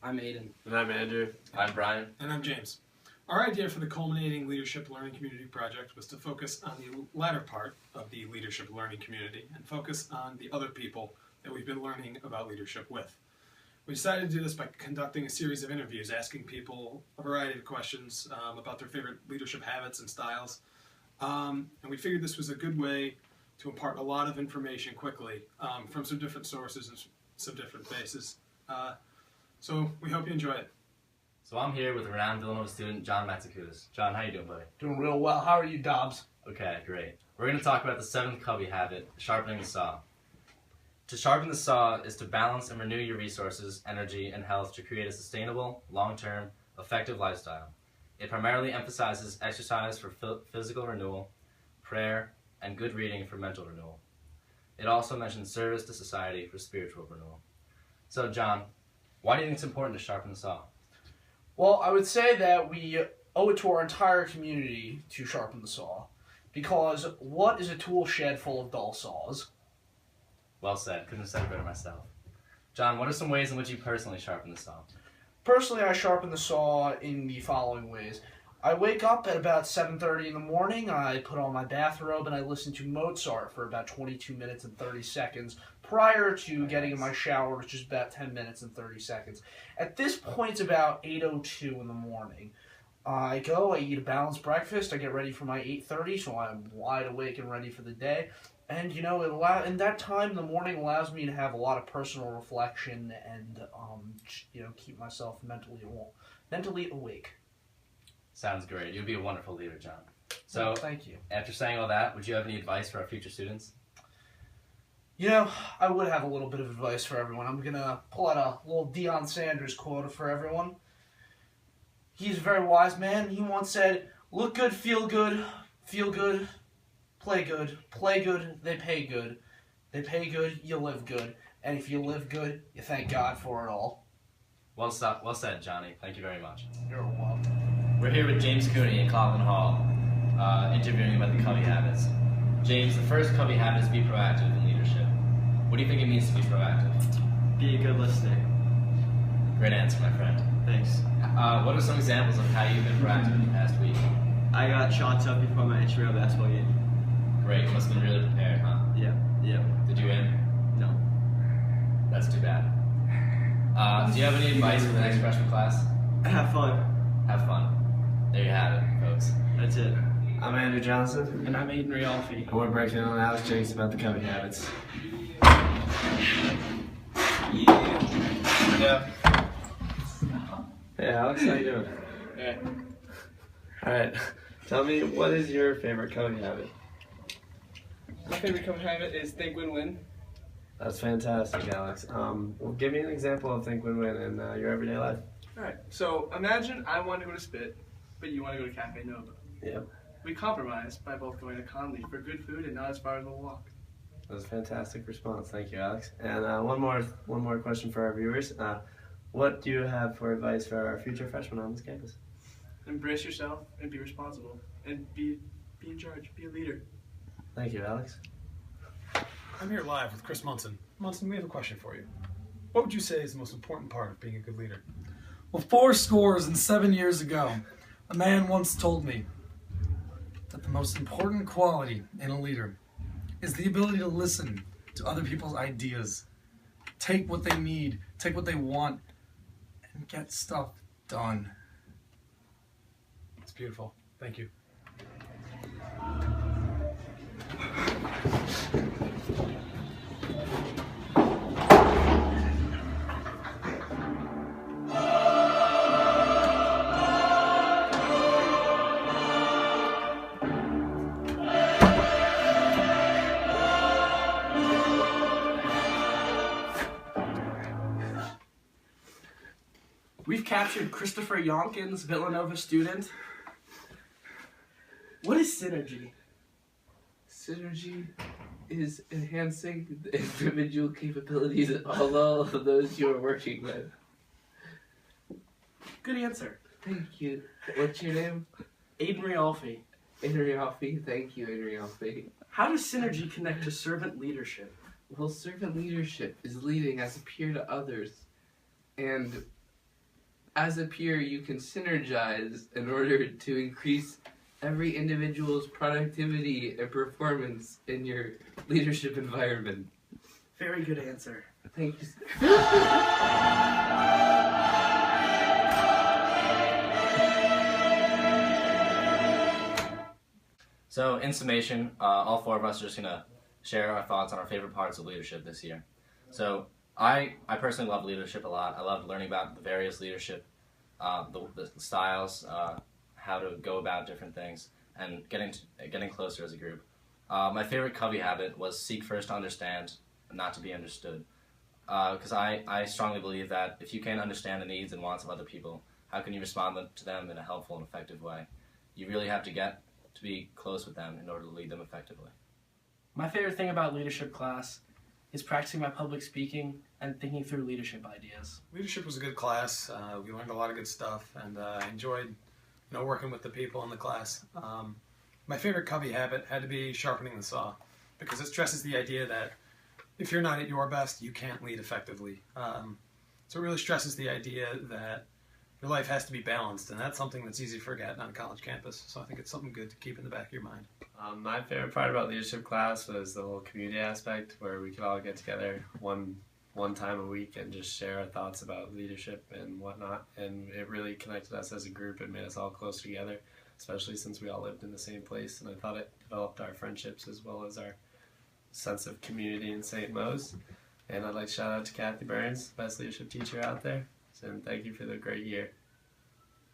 I'm Aiden. And I'm Andrew. I'm Brian. And I'm James. Our idea for the Culminating Leadership Learning Community Project was to focus on the latter part of the leadership learning community and focus on the other people that we've been learning about leadership with. We decided to do this by conducting a series of interviews, asking people a variety of questions about their favorite leadership habits and styles. And we figured this was a good way to impart a lot of information quickly from some different sources and some different bases. So we hope you enjoy it. So I'm here with renowned Villanova student John Matsukutis. John, how you doing, buddy? Doing real well. How are you, Dobbs? Okay, great. We're going to talk about the seventh Covey habit, sharpening the saw. To sharpen the saw is to balance and renew your resources, energy, and health to create a sustainable, long-term, effective lifestyle. It primarily emphasizes exercise for physical renewal, prayer, and good reading for mental renewal. It also mentions service to society for spiritual renewal. So, John, why do you think it's important to sharpen the saw? Well, I would say that we owe it to our entire community to sharpen the saw. Because what is a tool shed full of dull saws? Well said. Couldn't have said it better myself. John, what are some ways in which you personally sharpen the saw? Personally, I sharpen the saw in the following ways. I wake up at about 7:30 in the morning, I put on my bathrobe, and I listen to Mozart for about 22 minutes and 30 seconds prior to getting in my shower, which is about 10 minutes and 30 seconds. At this point, it's about 8:02 in the morning. I go, I eat a balanced breakfast, I get ready for my 8:30, so I'm wide awake and ready for the day. And, you know, in that time, the morning allows me to have a lot of personal reflection and, keep myself mentally awake. Sounds great. You'll be a wonderful leader, John. So, Well, thank you. After saying all that, would you have any advice for our future students? You know, I would have a little bit of advice for everyone. I'm going to pull out a little Deion Sanders quote for everyone. He's a very wise man. He once said, "Look good, feel good, play good, they pay good. They pay good, you live good. And if you live good, you thank God for it all." Well said, Johnny. Thank you very much. You're welcome. We're here with James Cooney in Cleveland Hall, interviewing about the Covey habits. James, the first Covey habit is be proactive in leadership. What do you think it means to be proactive? Be a good listener. Great answer, my friend. Thanks. What are some examples of how you've been proactive in the past week? I got shots up before my intramural basketball game. Great. You must have been really prepared, huh? Yep. Did you win? No. That's too bad. Do you have any advice for the next freshman class? Have fun. Have fun. There you have it, folks. That's it. I'm Andrew Johnson. And I'm Aiden Rialfi. And we're breaking down Alex Jenks about the Covey habits. Yeah. Hey Alex, how you doing? Yeah. Alright. Tell me, what is your favorite Covey habit? My favorite Covey habit is think win-win. That's fantastic, Alex. Well, give me an example of think win-win in your everyday life. Alright, so imagine I want to go to Spit, but you want to go to Cafe Nova. Yep. We compromise by both going to Conley for good food and not as far as we'll walk. That was a fantastic response. Thank you, Alex. And one more question for our viewers. What do you have for advice for our future freshmen on this campus? Embrace yourself and be responsible. And be in charge. Be a leader. Thank you, Alex. I'm here live with Chris Munson. Munson, we have a question for you. What would you say is the most important part of being a good leader? Well, 407 years ago, a man once told me that the most important quality in a leader is the ability to listen to other people's ideas, take what they need, take what they want, and get stuff done. It's beautiful. Thank you. We've captured Christopher Yonkins, Villanova student. What is synergy? Synergy is enhancing the individual capabilities of all of those you are working with. Good answer. Thank you. What's your name? Aiden Rialfi. Adrialfi. Thank you, Adrialfi. How does synergy connect to servant leadership? Well, servant leadership is leading as a peer to others, and as a peer, you can synergize in order to increase every individual's productivity and performance in your leadership environment. Very good answer. Thank you. So, in summation, all four of us are just going to share our thoughts on our favorite parts of leadership this year. So, I personally love leadership a lot. I love learning about the various leadership, the styles, how to go about different things, and getting closer as a group. My favorite Covey habit was seek first to understand, not to be understood. Because I strongly believe that if you can't understand the needs and wants of other people, how can you respond to them in a helpful and effective way? You really have to get to be close with them in order to lead them effectively. My favorite thing about leadership class is practicing my public speaking and thinking through leadership ideas. Leadership was a good class. We learned a lot of good stuff, and I enjoyed, working with the people in the class. My favorite Covey habit had to be sharpening the saw, because it stresses the idea that if you're not at your best, you can't lead effectively. So it really stresses the idea that your life has to be balanced, and that's something that's easy to forget on a college campus. So I think it's something good to keep in the back of your mind. My favorite part about leadership class was the whole community aspect, where we could all get together one time a week and just share our thoughts about leadership and whatnot. And it really connected us as a group and made us all close together, especially since we all lived in the same place. And I thought it developed our friendships as well as our sense of community in St. Mo's. And I'd like to shout out to Kathy Burns, best leadership teacher out there. And thank you for the great year.